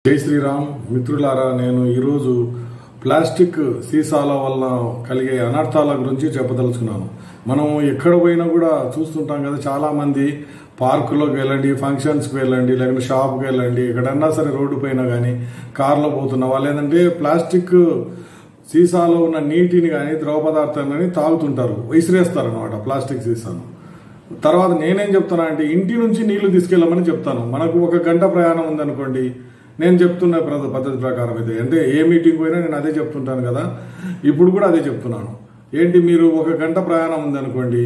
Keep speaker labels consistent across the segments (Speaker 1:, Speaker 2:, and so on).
Speaker 1: జై శ్రీరామ్ మిత్రులారా, నేను ఈరోజు ప్లాస్టిక్ సీసాల వల్ల కలిగే అనర్థాల గురించి చెప్పదలుచుకున్నాను. మనం ఎక్కడ పోయినా కూడా చూస్తుంటాం కదా, చాలా మంది పార్కులోకి వెళ్ళండి, ఫంక్షన్స్కి వెళ్ళండి, లేకుంటే షాప్కి వెళ్ళండి, ఎక్కడన్నా సరే రోడ్డు పైన కానీ కార్లో పోతున్న వాళ్ళు ఏంటంటే ప్లాస్టిక్ సీసాలో ఉన్న నీటిని కానీ ద్రవ పదార్థాన్ని కానీ తాగుతుంటారు, విసిరేస్తారు అనమాట ప్లాస్టిక్ సీసాను. తర్వాత నేనేం చెప్తాను అంటే, ఇంటి నుంచి నీళ్లు తీసుకెళ్ళమని చెప్తాను. మనకు 1 గంట ప్రయాణం ఉందనుకోండి, నేను చెప్తున్న పద్ధతి ప్రకారం అయితే అంటే ఏ మీటింగ్ పోయినా నేను అదే చెప్తుంటాను కదా, ఇప్పుడు కూడా అదే చెప్తున్నాను. ఏంటి, మీరు 1 గంట ప్రయాణం ఉందనుకోండి,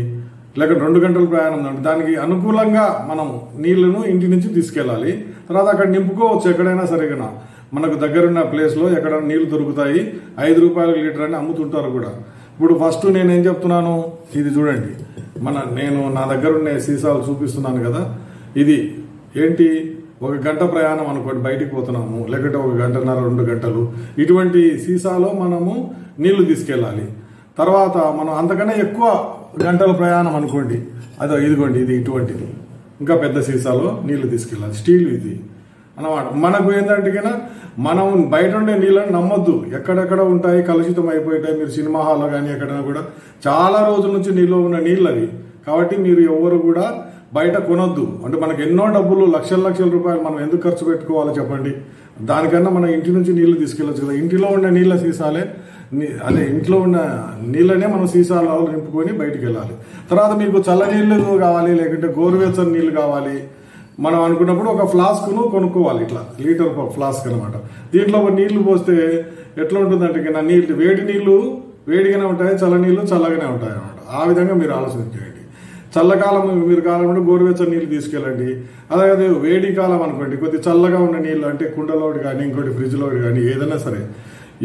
Speaker 1: లేక 2 గంటల ప్రయాణం ఉందంటే దానికి అనుకూలంగా మనం నీళ్లను ఇంటి నుంచి తీసుకెళ్ళాలి. తర్వాత అక్కడ నింపుకోవచ్చు, ఎక్కడైనా సరిగా మనకు దగ్గరున్న ప్లేస్లో ఎక్కడైనా నీళ్లు దొరుకుతాయి. 5 రూపాయల లీటర్ అని అమ్ముతుంటారు కూడా. ఇప్పుడు ఫస్ట్ నేనేం చెప్తున్నాను, ఇది చూడండి, నేను నా దగ్గర ఉన్న సీసాలు చూపిస్తున్నాను కదా. ఇది ఏంటి, 1 గంట ప్రయాణం అనుకోండి, బయటికి పోతున్నాము, లేకపోతే 1 గంటన్నర 2 గంటలు, ఇటువంటి సీసాలో మనము నీళ్లు తీసుకెళ్ళాలి. తర్వాత మనం అంతకన్నా ఎక్కువ గంటల ప్రయాణం అనుకోండి, ఇదిగోండి, ఇది ఇటువంటిది, ఇంకా పెద్ద సీసాలో నీళ్లు తీసుకెళ్ళాలి, స్టీల్ ఇది అన్నమాట. మనకు ఏంటంటే మనం బయట ఉండే నీళ్ళని నమ్మొద్దు, ఎక్కడెక్కడ ఉంటాయి, కలుషితం అయిపోతాయి. మీరు సినిమా హాల్లో కానీ ఎక్కడైనా కూడా చాలా రోజుల నుంచి నిల్వ ఉన్న నీళ్ళు అవి. కాబట్టి మీరు ఎవరు కూడా బయట కొనొద్దు. అంటే మనకు ఎన్నో డబ్బులు, లక్షల రూపాయలు మనం ఎందుకు ఖర్చు పెట్టుకోవాలో చెప్పండి. దానికన్నా మన ఇంటి నుంచి నీళ్లు తీసుకెళ్ళచ్చు కదా. ఇంటిలో ఉన్న నీళ్ళ సీసాలే, ఇంట్లో ఉన్న నీళ్ళనే మనం సీసాలో నింపుకొని బయటికి వెళ్ళాలి. తర్వాత మీకు చల్ల నీళ్లు కావాలి, లేకుంటే గోరువెచ్చని నీళ్లు కావాలి మనం అనుకున్నప్పుడు ఒక ఫ్లాస్క్ను కొనుక్కోవాలి, ఇట్లా లీటర్ ఫ్లాస్క్ అనమాట. దీంట్లో నీళ్లు పోస్తే ఎట్లా ఉంటుందంటే, నీళ్ళు వేడి నీళ్లు వేడిగానే ఉంటాయి, చల్ల నీళ్లు చల్లగానే ఉంటాయి అనమాట. ఆ విధంగా మీరు ఆలోచన చేయండి. చల్లకాలం మీరు కావాలంటే గోరువెచ్చని నీళ్ళు తీసుకెళ్ళండి. అలాగే వేడి కాలం అనుకోండి, కొద్ది చల్లగా ఉన్న నీళ్ళు అంటే కుండలోటి కానీ ఇంకోటి ఫ్రిడ్జ్లోటి కానీ ఏదైనా సరే.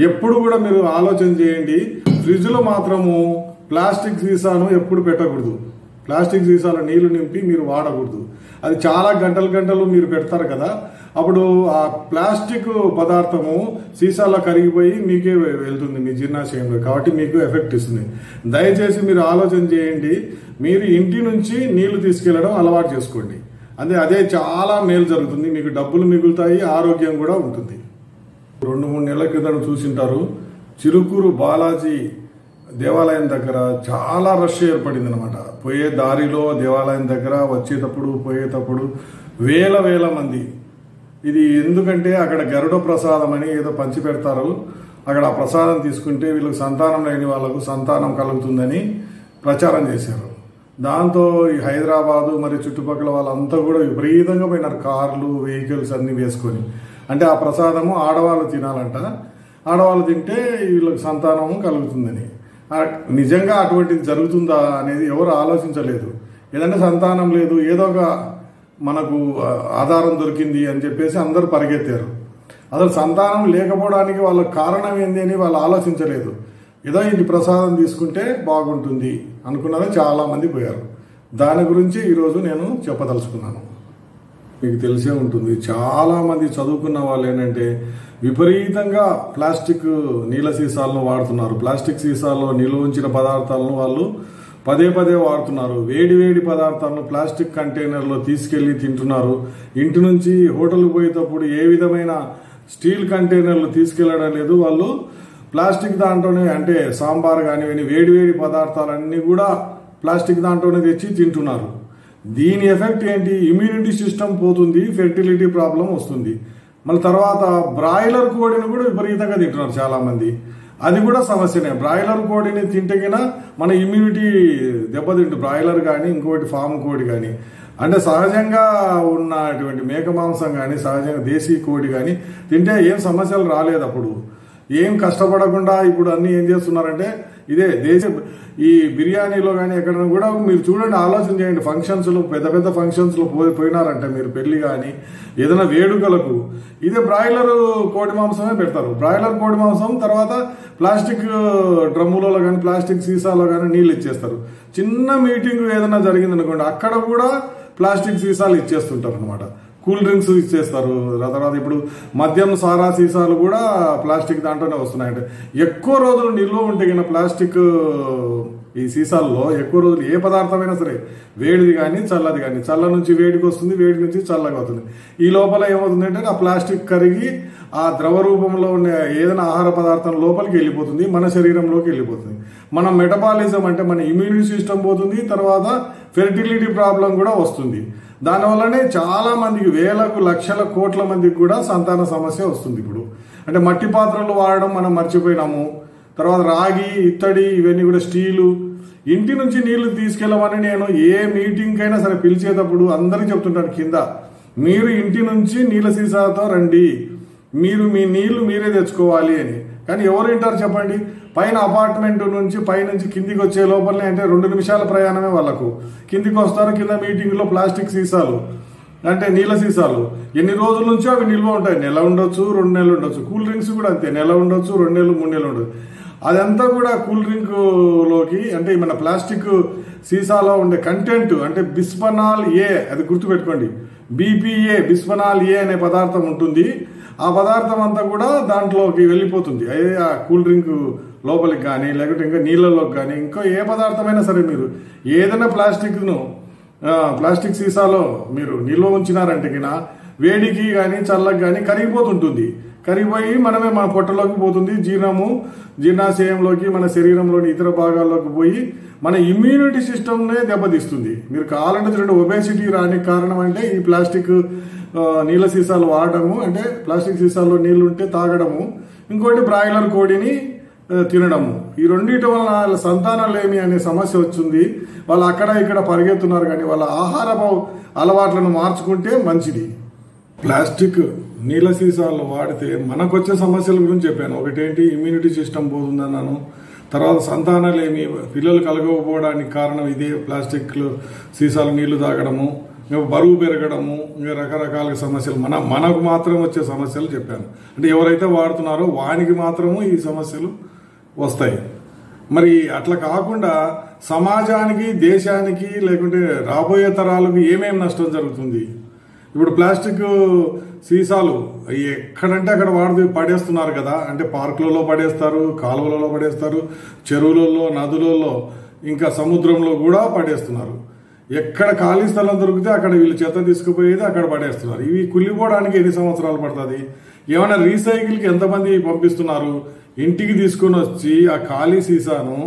Speaker 1: ఎప్పుడు కూడా మీరు ఆలోచన చేయండి, ఫ్రిడ్జ్లో మాత్రము ప్లాస్టిక్ సీసాను ఎప్పుడు పెట్టకూడదు. ప్లాస్టిక్ సీసాలో నీళ్లు నింపి మీరు వాడకూడదు. అది చాలా గంటలు మీరు పెడతారు కదా, అప్పుడు ఆ ప్లాస్టిక్ పదార్థము సీసాలో కరిగిపోయి మీకే వెళ్తుంది, మీ జీర్ణాశయంలో. కాబట్టి మీకు ఎఫెక్ట్ ఇస్తుంది. దయచేసి మీరు ఆలోచన చేయండి, మీరు ఇంటి నుంచి నీళ్లు తీసుకెళ్లడం అలవాటు చేసుకోండి. అదే చాలా మేలు జరుగుతుంది, మీకు డబ్బులు మిగులుతాయి, ఆరోగ్యం కూడా ఉంటుంది. 2-3 నెలల క్రితం చూసింటారు, చిరుకూరు బాలాజీ దేవాలయం దగ్గర చాలా రష్ ఏర్పడింది అనమాట. పోయే దారిలో దేవాలయం దగ్గర వచ్చేటప్పుడు పోయేటప్పుడు వేల మంది. ఇది ఎందుకంటే అక్కడ గరుడ ప్రసాదం అని ఏదో పంచి పెడతారు. అక్కడ ఆ ప్రసాదం తీసుకుంటే వీళ్ళకి సంతానం లేని వాళ్ళకు సంతానం కలుగుతుందని ప్రచారం చేశారు. దాంతో ఈ హైదరాబాదు మరి చుట్టుపక్కల వాళ్ళంతా కూడా విపరీతంగా పోయినారు, కార్లు వెహికల్స్ అన్ని వేసుకొని. అంటే ఆ ప్రసాదము ఆడవాళ్ళు తినాలంట, ఆడవాళ్ళు తింటే వీళ్ళకి సంతానం కలుగుతుందని. నిజంగా అటువంటిది జరుగుతుందా అనేది ఎవరు ఆలోచించలేదు. ఏదంటే సంతానం లేదు, ఏదో ఒక మనకు ఆధారం దొరికింది అని చెప్పేసి అందరూ పరిగెత్తారు. అసలు సంతానం లేకపోవడానికి వాళ్ళ కారణం ఏంది అని వాళ్ళు ఆలోచించలేదు. ఏదో ఇంటి ప్రసాదం తీసుకుంటే బాగుంటుంది అనుకున్నది చాలా మంది పోయారు. దాని గురించి ఈరోజు నేను చెప్పదలుచుకున్నాను. మీకు తెలిసే ఉంటుంది, చాలా మంది చదువుకున్న వాళ్ళు ఏంటంటే విపరీతంగా ప్లాస్టిక్ నీళ్ళ సీసాలను వాడుతున్నారు. ప్లాస్టిక్ సీసాల్లో నిల్వ ఉంచిన పదార్థాలను వాళ్ళు పదే వాడుతున్నారు. వేడి పదార్థాలను ప్లాస్టిక్ కంటైనర్లో తీసుకెళ్లి తింటున్నారు. ఇంటి నుంచి హోటల్కి పోయేటప్పుడు ఏ విధమైన స్టీల్ కంటైనర్లు తీసుకెళ్లడం లేదు. వాళ్ళు ప్లాస్టిక్ దాంట్లోనే, అంటే సాంబార్ కానివని వేడి పదార్థాలన్నీ కూడా ప్లాస్టిక్ దాంట్లోనే తెచ్చి తింటున్నారు. దీని ఎఫెక్ట్ ఏంటి, ఇమ్యూనిటీ సిస్టమ్ పోతుంది, ఫెర్టిలిటీ ప్రాబ్లం వస్తుంది. మళ్ళీ తర్వాత బ్రాయిలర్ కోడిని కూడా విపరీతంగా తింటున్నారు చాలా మంది. అది కూడా సమస్యనే. బ్రాయిలర్ కోడిని తింటే మన ఇమ్యూనిటీ దెబ్బతింటు, బ్రాయిలర్ కానీ ఇంకోటి ఫామ్ కోడి కానీ. అంటే సహజంగా ఉన్నటువంటి మేక మాంసం కానీ సహజంగా దేశీ కోడి కానీ తింటే ఏం సమస్యలు రాలేదు. అప్పుడు ఏం కష్టపడకుండా ఇప్పుడు అన్ని ఏం చేస్తున్నారంటే ఇదే ఈ బిర్యానీలో కానీ ఎక్కడైనా కూడా మీరు చూడండి, ఆలోచన చేయండి. ఫంక్షన్స్లో పెద్ద ఫంక్షన్స్లో పోయినారంటే మీరు పెళ్లి కానీ ఏదైనా వేడుకలకు ఇదే బ్రాయిలర్ కోడి మాంసమే పెడతారు. బ్రాయిలర్ కోడి మాంసం తర్వాత ప్లాస్టిక్ డ్రమ్ములలో కానీ ప్లాస్టిక్ సీసాలో కానీ నీళ్ళు ఇచ్చేస్తారు. చిన్న మీటింగ్ ఏదైనా జరిగిందనుకోండి, అక్కడ కూడా ప్లాస్టిక్ సీసాలు ఇచ్చేస్తుంటారు అనమాట. కూల్ డ్రింక్స్ ఇచ్చేస్తారు. తర్వాత ఇప్పుడు మద్యం సారా సీసాలు కూడా ప్లాస్టిక్ దాంట్లోనే వస్తున్నాయంటే ఎక్కువ రోజులు నిల్వ ఉంటే ప్లాస్టిక్ ఈ సీసాల్లో ఎక్కువ రోజులు ఏ పదార్థమైనా సరే వేడిది కానీ చల్లది కానీ, చల్ల నుంచి వేడికి వస్తుంది, వేడి నుంచి చల్లగా అవుతుంది. ఈ లోపల ఏమవుతుందంటే ఆ ప్లాస్టిక్ కరిగి ఆ ద్రవ రూపంలో ఉన్న ఏదైనా ఆహార పదార్థం లోపలికి వెళ్ళిపోతుంది, మన శరీరంలోకి వెళ్ళిపోతుంది. మన మెటబాలిజం అంటే మన ఇమ్యూనిటీ సిస్టమ్ పోతుంది, తర్వాత ఫెర్టిలిటీ ప్రాబ్లం కూడా వస్తుంది. దానివల్లనే చాలా మందికి వేలకు లక్షల కోట్ల మందికి కూడా సంతాన సమస్య వస్తుంది. ఇప్పుడు అంటే మట్టి పాత్రలు వాడడం మనం మర్చిపోయినాము. తర్వాత రాగి, ఇత్తడి, ఇవన్నీ కూడా స్టీలు. ఇంటి నుంచి నీళ్లు తీసుకెళ్ళమని నేను ఏ మీటింగ్ అయినా సరే పిలిచేటప్పుడు అందరికీ చెప్తుంటాను, కింద మీరు ఇంటి నుంచి నీళ్ళ సీసాతో రండి, మీరు మీ నీళ్లు మీరే తెచ్చుకోవాలి అని. కానీ ఎవరు వింటారు చెప్పండి? పైన అపార్ట్మెంట్ నుంచి పైనుంచి కిందికి వచ్చే లోపలనే అంటే 2 నిమిషాల ప్రయాణమే వాళ్ళకు. కిందికి వస్తారు, కింద మీటింగ్లో ప్లాస్టిక్ సీసాలు అంటే నీళ్ళ సీసాలు ఎన్ని రోజుల నుంచో అవి నిల్వ ఉంటాయి. నెల ఉండొచ్చు, 2 నెలలు ఉండొచ్చు. కూల్ డ్రింక్స్ కూడా అంతే, నెల ఉండొచ్చు, 2 నెలలు, 3 నెలలు ఉండొచ్చు. అదంతా కూడా కూల్ డ్రింక్ లోకి అంటే మన ప్లాస్టిక్ సీసాలో ఉండే కంటెంట్ అంటే బిస్ఫనాల్ ఏ, అది గుర్తుపెట్టుకోండి. BPA బిస్ఫనాల్ ఏ అనే పదార్థం ఉంటుంది. ఆ పదార్థం అంతా కూడా దాంట్లోకి వెళ్ళిపోతుంది. అదే ఆ కూల్ డ్రింక్ లోపలికి కానీ, లేకపోతే ఇంకా నీళ్ళలోకి కానీ, ఇంకా ఏ పదార్థమైనా సరే మీరు ఏదైనా ప్లాస్టిక్ సీసాలో మీరు నిల్వ ఉంచినారంటే కినా వేడికి కానీ చల్లకి కానీ కరిగిపోతుంటుంది. కరిగిపోయి మనమే మన పొట్టలోకి పోతుంది, జీర్ణాశయంలోకి, మన శరీరంలోని ఇతర భాగాల్లోకి పోయి మన ఇమ్యూనిటీ సిస్టమ్నే దెబ్బతీస్తుంది. మీరు కావాలంటే చూడండి, ఒబేసిటీ రానికి కారణం అంటే ఈ ప్లాస్టిక్ నీళ్ళ సీసాలు వాడడము, అంటే ప్లాస్టిక్ సీసాల్లో నీళ్లు ఉంటే తాగడము, ఇంకోటి బ్రాయిలర్ కోడిని తినడము. ఈ రెండింటి వల్ల వాళ్ళ సంతానలేమి అనే సమస్య వచ్చింది. వాళ్ళు అక్కడ ఇక్కడ పరిగెత్తున్నారు. కానీ వాళ్ళ ఆహార అలవాట్లను మార్చుకుంటే మంచిది. ప్లాస్టిక్ నీళ్ళ సీసాలు వాడితే మనకు వచ్చే సమస్యల గురించి చెప్పాను. ఒకటేంటి, ఇమ్యూనిటీ సిస్టమ్ పోతుందన్నాను. తర్వాత సంతానాలేమి, పిల్లలు కలగకపోవడానికి కారణం ఇదే ప్లాస్టిక్ సీసాలు నీళ్లు తాగడము, బరువు పెరగడము, ఇంకా రకరకాల సమస్యలు మనకు మాత్రం వచ్చే సమస్యలు చెప్పాను. అంటే ఎవరైతే వాడుతున్నారో వానికి మాత్రము ఈ సమస్యలు వస్తాయి. మరి అట్లా కాకుండా సమాజానికి, దేశానికి, లేకుంటే రాబోయే తరాలకు ఏమేమి నష్టం జరుగుతుంది? ఇప్పుడు ప్లాస్టిక్ సీసాలు ఎక్కడంటే అక్కడ పడేస్తున్నారు కదా. అంటే పార్కులలో పడేస్తారు, కాలువలలో పడేస్తారు, చెరువులలో, నదులలో, ఇంకా సముద్రంలో కూడా పడేస్తున్నారు. ఎక్కడ ఖాళీ స్థలం దొరికితే అక్కడ వీళ్ళు చెత్త తీసుకుపోయేది అక్కడ పడేస్తున్నారు. ఇవి కుళ్ళిపోవడానికి ఎన్ని సంవత్సరాలు పడుతుంది? ఏమైనా రీసైకిల్కి ఎంతమంది పంపిస్తున్నారు? ఇంటికి తీసుకుని వచ్చి ఆ ఖాళీ సీసాను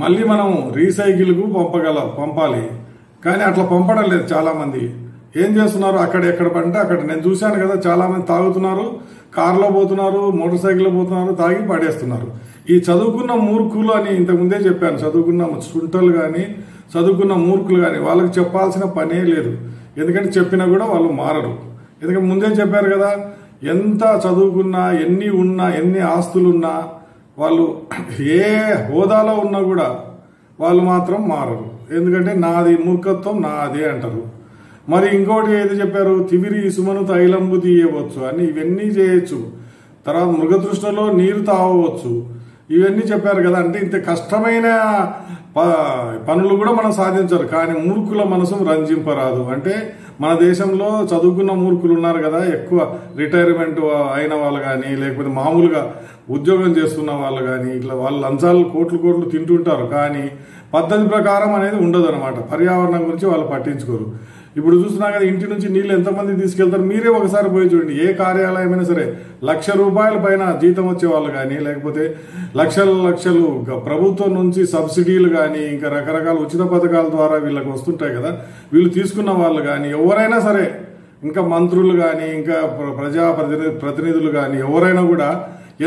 Speaker 1: మళ్ళీ మనం రీసైకిల్కు పంపాలి. కానీ అట్లా పంపడం లేదు. చాలా మంది ఏం చేస్తున్నారు, అక్కడ ఎక్కడ పడితే అక్కడ. నేను చూశాను కదా, చాలా మంది తాగుతున్నారు, కారులో పోతున్నారు, మోటార్ సైకిల్లో పోతున్నారు, తాగి పడేస్తున్నారు. ఈ చదువుకున్న మూర్ఖులు అని ఇంతకుముందే చెప్పాను. చదువుకున్న సుంటలు కానీ, చదువుకున్న మూర్ఖులు కానీ వాళ్ళకి చెప్పాల్సిన పనే లేదు. ఎందుకంటే చెప్పినా కూడా వాళ్ళు మారరు. ఎందుకంటే ముందే చెప్పారు కదా, ఎంత చదువుకున్నా, ఎన్ని ఉన్నా, ఎన్ని ఆస్తులున్నా, వాళ్ళు ఏ హోదాలో ఉన్నా కూడా వాళ్ళు మాత్రం మారరు. ఎందుకంటే నాది మూర్ఖత్వం, నాదే అంటారు. మరి ఇంకోటి ఏది చెప్పారు, తిమిరి ఇసుమను తైలంబు తీయవచ్చు అని. ఇవన్నీ చేయొచ్చు. తర్వాత మృగతృష్ణలో నీరు తాగవచ్చు. ఇవన్నీ చెప్పారు కదా. అంటే ఇంత కష్టమైన పనులు కూడా మనం సాధించరు. కానీ మూర్ఖుల మనసు రంజింపరాదు. అంటే మన దేశంలో చదువుకున్న మూర్ఖులు ఉన్నారు కదా, ఎక్కువ రిటైర్మెంట్ అయిన వాళ్ళు కానీ, లేకపోతే మామూలుగా ఉద్యోగం చేస్తున్న వాళ్ళు కానీ, ఇట్లా వాళ్ళు లంచాలు కోట్లు తింటుంటారు. కానీ పద్ధతి ప్రకారం అనేది ఉండదు అనమాట. పర్యావరణం గురించి వాళ్ళు పట్టించుకోరు. ఇప్పుడు చూస్తున్నా కదా, ఇంటి నుంచి నీళ్ళు ఎంతమంది తీసుకెళ్తారు? మీరే ఒకసారి పోయి చూడండి. ఏ కార్యాలయమైనా సరే ₹1,00,000 పైన జీతం వచ్చే వాళ్ళు కానీ, లేకపోతే లక్షలు ప్రభుత్వం నుంచి సబ్సిడీలు కానీ, ఇంకా రకరకాల ఉచిత పథకాల ద్వారా వీళ్ళకి వస్తుంటాయి కదా, వీళ్ళు తీసుకున్న వాళ్ళు కానీ, ఎవరైనా సరే, ఇంకా మంత్రులు కానీ, ఇంకా ప్రతినిధులు కానీ, ఎవరైనా కూడా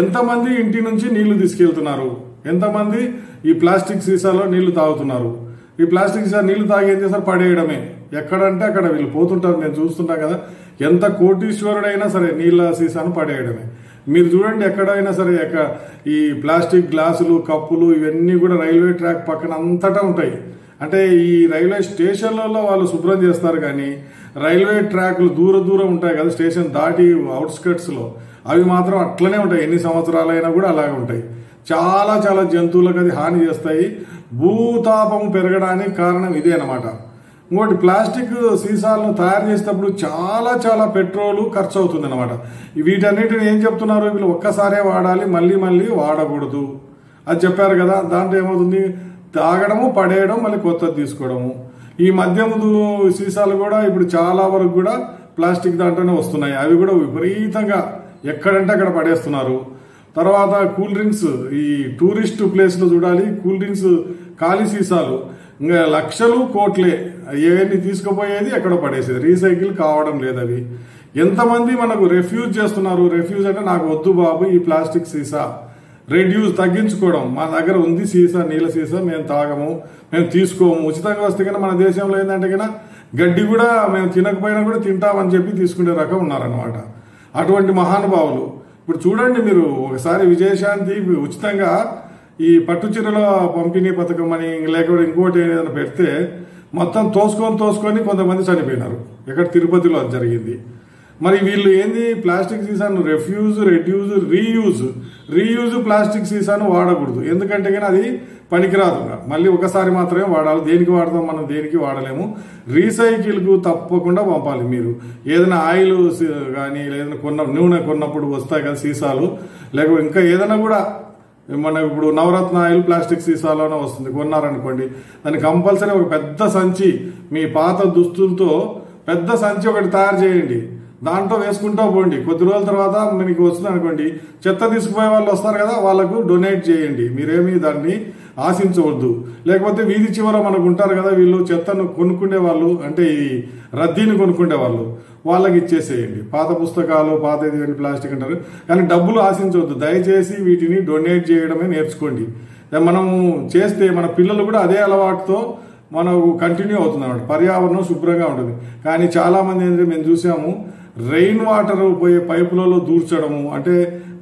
Speaker 1: ఎంతమంది ఇంటి నుంచి నీళ్లు తీసుకెళ్తున్నారు? ఎంతమంది ఈ ప్లాస్టిక్ సీసాలో నీళ్లు తాగుతున్నారు? ఈ ప్లాస్టిక్ సీసా నీళ్లు తాగి ఏం చేస్తారు? పడేయడమే. ఎక్కడంటే అక్కడ వీళ్ళు పోతుంటారు. నేను చూస్తుంటా కదా, ఎంత కోటీశ్వరుడైనా సరే నీళ్ళ సీసాను పడేయడమే. మీరు చూడండి, ఎక్కడైనా సరే ఈ ప్లాస్టిక్ గ్లాసులు, కప్పులు, ఇవన్నీ కూడా రైల్వే ట్రాక్ పక్కన అంతటా ఉంటాయి. అంటే ఈ రైల్వే స్టేషన్లలో వాళ్ళు శుభ్రం చేస్తారు. కానీ రైల్వే ట్రాక్లు దూరం ఉంటాయి కదా, స్టేషన్ దాటి అవుట్స్కట్స్ లో, అవి మాత్రం అట్లనే ఉంటాయి. ఎన్ని సంవత్సరాలైనా కూడా అలాగే ఉంటాయి. చాలా జంతువులకు అది హాని చేస్తాయి. భూతాపం పెరగడానికి కారణం ఇదే అన్నమాట. ఇంకోటి, ప్లాస్టిక్ సీసాలను తయారు చేసేటప్పుడు చాలా పెట్రోల్ ఖర్చు అవుతుంది అనమాట. వీటన్నిటిని ఏం చెప్తున్నారు, వీళ్ళు ఒక్కసారే వాడాలి, మళ్ళీ వాడకూడదు అది చెప్పారు కదా. దాంట్లో ఏమవుతుంది, తాగడము, పడేయడం, మళ్ళీ కొత్తది తీసుకోవడము. ఈ మద్యం సీసాలు కూడా ఇప్పుడు చాలా వరకు కూడా ప్లాస్టిక్ దాంట్లోనే వస్తున్నాయి. అవి కూడా విపరీతంగా ఎక్కడంటే అక్కడ పడేస్తున్నారు. తర్వాత కూల్ డ్రింక్స్, ఈ టూరిస్ట్ ప్లేస్లో చూడాలి, కూల్ డ్రింక్స్ ఖాళీ సీసాలు ఇంకా లక్షలు కోట్లే ఏవన్నీ తీసుకుపోయేది ఎక్కడ పడేసేది, రీసైకిల్ కావడం లేదు. అవి ఎంతమంది మనకు రెఫ్యూజ్ చేస్తున్నారు. రెఫ్యూజ్ అంటే నాకు వద్దు బాబు ఈ ప్లాస్టిక్ సీసా, రెడ్యూస్ తగ్గించుకోవడం. మా దగ్గర ఉంది సీసా, నీళ్ళ సీసా, మేము తాగము, మేము తీసుకోము. ఉచితంగా వస్తే కన్నా మన దేశంలో ఏంటంటే కన్నా గడ్డి కూడా మేము తినకపోయినా కూడా తింటామని చెప్పి తీసుకునే రకం ఉన్నారనమాట. అటువంటి మహానుభావులు ఇప్పుడు చూడండి మీరు ఒకసారి విజయశాంతి ఉచితంగా ఈ పట్టు చీరల పంపిణీ పథకం అని లేకపోతే ఇంకోటి ఏదైనా పెడితే మొత్తం తోసుకొని కొంతమంది చనిపోయినారు. ఇక్కడ తిరుపతిలో అది జరిగింది. మరి వీళ్ళు ఏంది ప్లాస్టిక్ సీసాను రెఫ్యూజ్, రెడ్యూజ్, రీయూజ్ ప్లాస్టిక్ సీసాను వాడకూడదు. ఎందుకంటే కానీ అది పనికిరాదు, మళ్ళీ ఒకసారి మాత్రమే వాడాలి. దేనికి వాడతాం మనం, దేనికి వాడలేము. రీసైకిల్కు తప్పకుండా పంపాలి. మీరు ఏదైనా ఆయిల్ కానీ ఏదైనా నూనె కొన్నప్పుడు వస్తాయి కదా సీసాలు, లేకపోతే ఇంకా ఏదైనా కూడా మన ఇప్పుడు నవరత్న ఆయిల్ ప్లాస్టిక్ సీసాలోనే వస్తుంది, కొన్నారనుకోండి దాన్ని కంపల్సరీ ఒక పెద్ద సంచి, మీ పాత దుస్తులతో పెద్ద సంచి ఒకటి తయారు చేయండి, దాంట్లో వేసుకుంటూ పోండి. కొద్ది రోజుల తర్వాత మీకు వస్తుంది అనుకోండి, చెత్త తీసుకుపోయే వాళ్ళు వస్తారు కదా, వాళ్ళకు డొనేట్ చేయండి. మీరేమీ దాన్ని ఆశించవద్దు. లేకపోతే వీధి చివర మనకు ఉంటారు కదా వీళ్ళు చెత్తను కొనుక్కునే వాళ్ళు, అంటే ఈ రద్దీని కొనుక్కునే వాళ్ళు, వాళ్ళకి ఇచ్చేసేయండి. పాత పుస్తకాలు, పాత ఇది ప్లాస్టిక్ అంటారు, కానీ డబ్బులు ఆశించవద్దు. దయచేసి వీటిని డొనేట్ చేయడమే నేర్చుకోండి. మనము చేస్తే మన పిల్లలు కూడా అదే అలవాటుతో మనకు కంటిన్యూ అవుతుంది అన్నమాట. పర్యావరణం శుభ్రంగా ఉంటుంది. కానీ చాలా మంది ఏంటంటే మేము చూసాము, రెయిన్ వాటర్ పోయే పైపులలో దూర్చడము, అంటే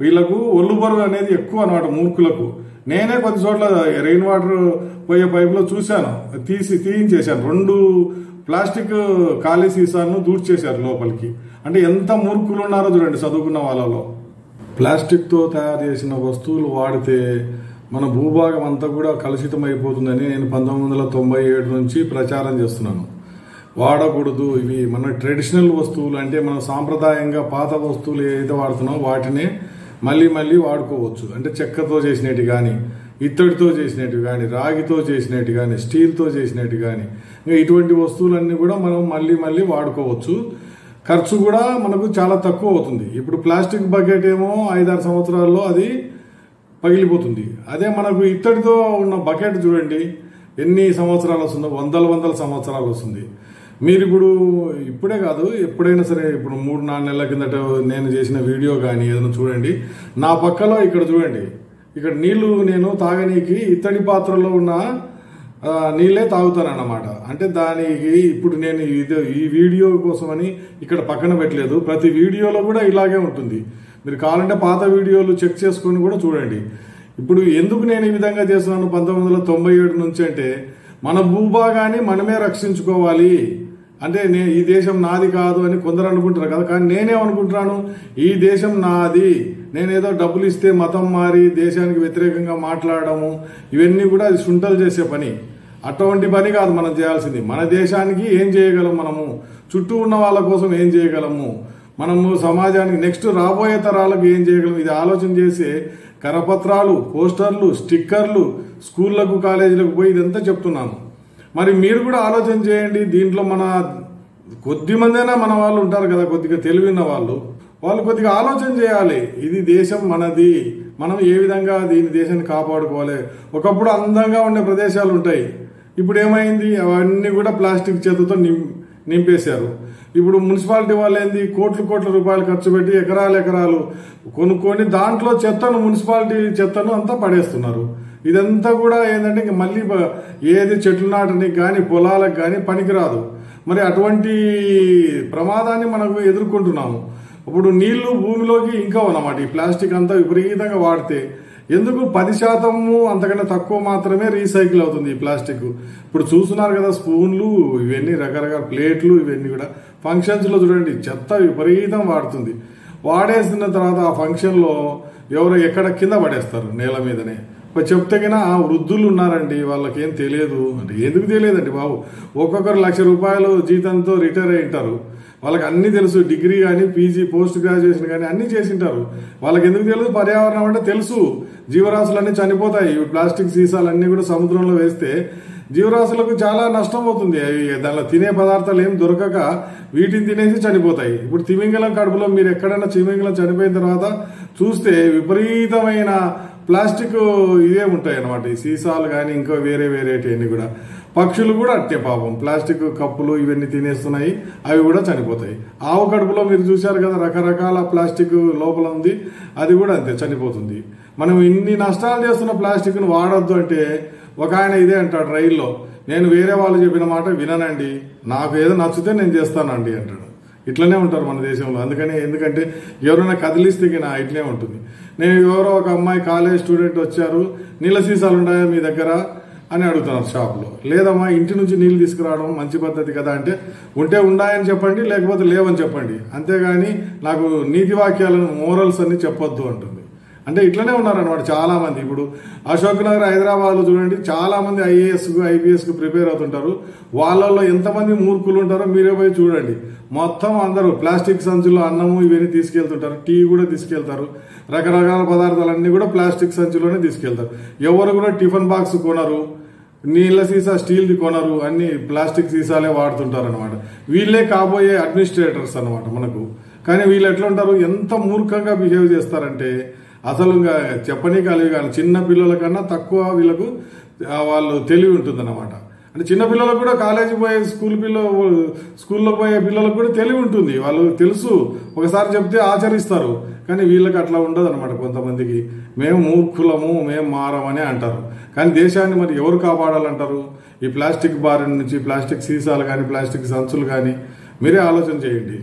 Speaker 1: వీళ్ళకు ఒళ్ళు బరువు అనేది ఎక్కువ అనమాట మూర్ఖులకు. నేనే కొద్ది చోట్ల రెయిన్ వాటర్ పోయే పైపులో చూశాను, తీయించేశాను. 2 ప్లాస్టిక్ ఖాళీ సీసాలను దూర్చేశారు లోపలికి. అంటే ఎంత మూర్ఖులు ఉన్నారో చూడండి చదువుకున్న వాళ్ళలో. ప్లాస్టిక్తో తయారు చేసిన వస్తువులు వాడితే మన భూభాగం అంతా కూడా కలుషితం అయిపోతుందని నేను 1997 నుంచి ప్రచారం చేస్తున్నాను. వాడకూడదు. ఇవి మన ట్రెడిషనల్ వస్తువులు, అంటే మన సాంప్రదాయంగా పాత వస్తువులు ఏదైతే వాడుతున్నామో వాటినే మళ్ళీ వాడుకోవచ్చు. అంటే చెక్కతో చేసినట్టు కానీ, ఇత్తడితో చేసినట్టు కానీ, రాగితో చేసినట్టు కానీ, స్టీల్తో చేసినట్టు కానీ, ఇంకా ఇటువంటి వస్తువులన్నీ కూడా మనం మళ్ళీ వాడుకోవచ్చు. ఖర్చు కూడా మనకు చాలా తక్కువ అవుతుంది. ఇప్పుడు ప్లాస్టిక్ బకెట్ ఏమో 5-6 సంవత్సరాల్లో అది పగిలిపోతుంది. అదే మనకు ఇత్తడితో ఉన్న బకెట్ చూడండి ఎన్ని సంవత్సరాలు వస్తుందో, వందల సంవత్సరాలు వస్తుంది. మీరు ఇప్పుడే కాదు ఎప్పుడైనా సరే, ఇప్పుడు 3-4 నెలల కిందట నేను చేసిన వీడియో కానీ ఏదైనా చూడండి. నా పక్కలో ఇక్కడ చూడండి, ఇక్కడ నీళ్లు నేను తాగనీకి ఇత్తడి పాత్రలో ఉన్న నీళ్ళే తాగుతానన్నమాట. అంటే దానికి ఇప్పుడు నేను ఈ వీడియో కోసమని ఇక్కడ పక్కన పెట్టలేదు. ప్రతి వీడియోలో కూడా ఇలాగే ఉంటుంది. మీరు కావాలంటే పాత వీడియోలు చెక్ చేసుకొని కూడా చూడండి. ఇప్పుడు ఎందుకు నేను ఈ విధంగా చేస్తున్నాను 1997 నుంచి అంటే, మన భూభాగాన్ని మనమే రక్షించుకోవాలి. అంటే ఈ దేశం నాది కాదు అని కొందరు అనుకుంటారు కదా, కానీ నేనేమనుకుంటున్నాను, ఈ దేశం నాది. నేనేదో డబ్బులు ఇస్తే మతం మారి దేశానికి వ్యతిరేకంగా మాట్లాడము, ఇవన్నీ కూడా అది సుంటలు చేసే పని. అటువంటి పని కాదు మనం చేయాల్సింది. మన దేశానికి ఏం చేయగలం, మనము చుట్టూ ఉన్న వాళ్ళ కోసం ఏం చేయగలము, మనము సమాజానికి నెక్స్ట్ రాబోయే తరాలకు ఏం చేయగలం, ఇది ఆలోచన చేసే కరపత్రాలు, పోస్టర్లు, స్టిక్కర్లు స్కూళ్లకు, కాలేజీలకు పోయి ఇదంతా చెప్తున్నాను. మరి మీరు కూడా ఆలోచన చేయండి. దీంట్లో మన కొద్ది మందైనా మన వాళ్ళు ఉంటారు కదా, కొద్దిగా తెలివిన్న వాళ్ళు కొద్దిగా ఆలోచన చేయాలి. ఇది దేశం మనది, మనం ఏ విధంగా దేశాన్ని కాపాడుకోవాలి. ఒకప్పుడు అందంగా ఉండే ప్రదేశాలు ఉంటాయి, ఇప్పుడు ఏమైంది, అవన్నీ కూడా ప్లాస్టిక్ చేతులతో నింపేశారు. ఇప్పుడు మున్సిపాలిటీ వాళ్ళు ఏంది, కోట్ల రూపాయలు ఖర్చు పెట్టి ఎకరాలు కొనుక్కొని దాంట్లో చెత్తను, మున్సిపాలిటీ చెత్తను అంతా పడేస్తున్నారు. ఇదంతా కూడా ఏంటంటే ఇంక మళ్ళీ ఏది చెట్లు నాటడానికి కానీ పొలాలకు కానీ పనికిరాదు. మరి అటువంటి ప్రమాదాన్ని మనకు ఎదుర్కొంటున్నాము. ఇప్పుడు నీళ్లు భూమిలోకి ఇంకా ఉన్నమాట. ఈ ప్లాస్టిక్ అంతా విపరీతంగా వాడితే ఎందుకు 10% అంతకన్నా తక్కువ మాత్రమే రీసైకిల్ అవుతుంది ఈ ప్లాస్టిక్. ఇప్పుడు చూస్తున్నారు కదా స్పూన్లు, ఇవన్నీ రకరకాల ప్లేట్లు, ఇవన్నీ కూడా ఫంక్షన్స్లో చూడండి చెత్త విపరీతం వాడుతుంది. వాడేసిన తర్వాత ఆ ఫంక్షన్లో ఎవరో ఎక్కడ కింద పడేస్తారు నేల మీదనే. చెప్తే కన్నా వృద్ధులు ఉన్నారండి, వాళ్ళకేం తెలియదు అంటే ఎందుకు తెలియదండి బాబు. ఒక్కొక్కరు 1,00,000 రూపాయలు జీతంతో రిటైర్ అయి ఉంటారు. వాళ్ళకి అన్ని తెలుసు, డిగ్రీ కానీ పీజీ పోస్ట్ గ్రాడ్యుయేషన్ కానీ అన్ని చేసింటారు. వాళ్ళకి ఎందుకు తెలుసు? పర్యావరణం అంటే తెలుసు. జీవరాశులన్నీ చనిపోతాయి. ప్లాస్టిక్ సీసాలన్నీ కూడా సముద్రంలో వేస్తే జీవరాశులకు చాలా నష్టం అవుతుంది. దానిలో తినే పదార్థాలు ఏం దొరకక వీటిని తినేసి చనిపోతాయి. ఇప్పుడు తిమింగలం కడుపులో మీరు ఎక్కడైనా తిమింగలం చనిపోయిన తర్వాత చూస్తే విపరీతమైన ప్లాస్టిక్ ఇవే ఉంటాయి అన్నమాట. ఈ సీసాలు కానీ ఇంకా వేరేటివన్నీ కూడా. పక్షులు కూడా అట్టే పాపం ప్లాస్టిక్ కప్పులు ఇవన్నీ తినేస్తున్నాయి, అవి కూడా చనిపోతాయి. ఆవు కడుపులో మీరు చూశారు కదా, రకరకాల ప్లాస్టిక్ లోపల ఉంది, అది కూడా అంతే చనిపోతుంది. మనం ఇన్ని నష్టాలు చేస్తున్న ప్లాస్టిక్ను వాడొద్దు అంటే ఒక ఆయన ఇదే అంటాడు రైల్లో, నేను వేరే వాళ్ళు చెప్పిన మాట విననండి, నాకు ఏదో నచ్చితే నేను చేస్తానండి అంటాడు. ఇట్లనే ఉంటారు మన దేశంలో. ఎందుకంటే ఎవరైనా కదిలిస్తే ఇట్లే ఉంటుంది. నేను ఎవరో ఒక అమ్మాయి కాలేజ్ స్టూడెంట్ వచ్చారు, నీళ్ళ సీసాలు ఉన్నాయా మీ దగ్గర అని అడుగుతున్నారు షాప్లో. లేదమ్మా, ఇంటి నుంచి నీళ్ళు తీసుకురావడం మంచి పద్ధతి కదా అంటే, ఉంటే ఉన్నాయని చెప్పండి, లేకపోతే లేవని చెప్పండి, అంతేగాని నాకు నీతి వాక్యాలను మోరల్స్ అన్ని చెప్పొద్దు అంటుంది. అంటే ఇట్లనే ఉన్నారనమాట చాలా మంది. ఇప్పుడు అశోక్ నగర్ హైదరాబాద్లో చూడండి, చాలా మంది ఐఏఎస్కు ఐపీఎస్కు ప్రిపేర్ అవుతుంటారు. వాళ్ళల్లో ఎంతమంది మూర్ఖులు ఉంటారో మీరే పోయి చూడండి. మొత్తం అందరూ ప్లాస్టిక్ సంచుల్లో అన్నము ఇవన్నీ తీసుకెళ్తుంటారు, టీ కూడా తీసుకెళ్తారు, రకరకాల పదార్థాలన్నీ కూడా ప్లాస్టిక్ సంచులోనే తీసుకెళ్తారు. ఎవరు కూడా టిఫిన్ బాక్స్ కొనరు, నీళ్ళ సీసా స్టీల్ది కొనరు, అన్ని ప్లాస్టిక్ సీసాలే వాడుతుంటారు అనమాట. వీళ్ళే కాబోయే అడ్మినిస్ట్రేటర్స్ అనమాట మనకు. కానీ వీళ్ళు ఎట్లా ఉంటారు, ఎంత మూర్ఖంగా బిహేవ్ చేస్తారంటే అసలు చెప్పనీ కలిగి కానీ చిన్న పిల్లల కన్నా తక్కువ వీళ్ళకు వాళ్ళు తెలివి ఉంటుంది అనమాట. అంటే చిన్న పిల్లలకు కూడా కాలేజీ పోయే స్కూల్లో పోయే పిల్లలకు కూడా తెలివి ఉంటుంది. వాళ్ళు తెలుసు, ఒకసారి చెప్తే ఆచరిస్తారు. కానీ వీళ్ళకి అట్లా ఉండదు అనమాట. కొంతమందికి మేము మూర్ఖులము, మేము మారమని అంటారు. కానీ దేశాన్ని మరి ఎవరు కాపాడాలంటారు? ఈ ప్లాస్టిక్ బారి నుంచి ప్లాస్టిక్ సీసాలు కానీ ప్లాస్టిక్ సంచులు కానీ మీరే ఆలోచన చేయండి.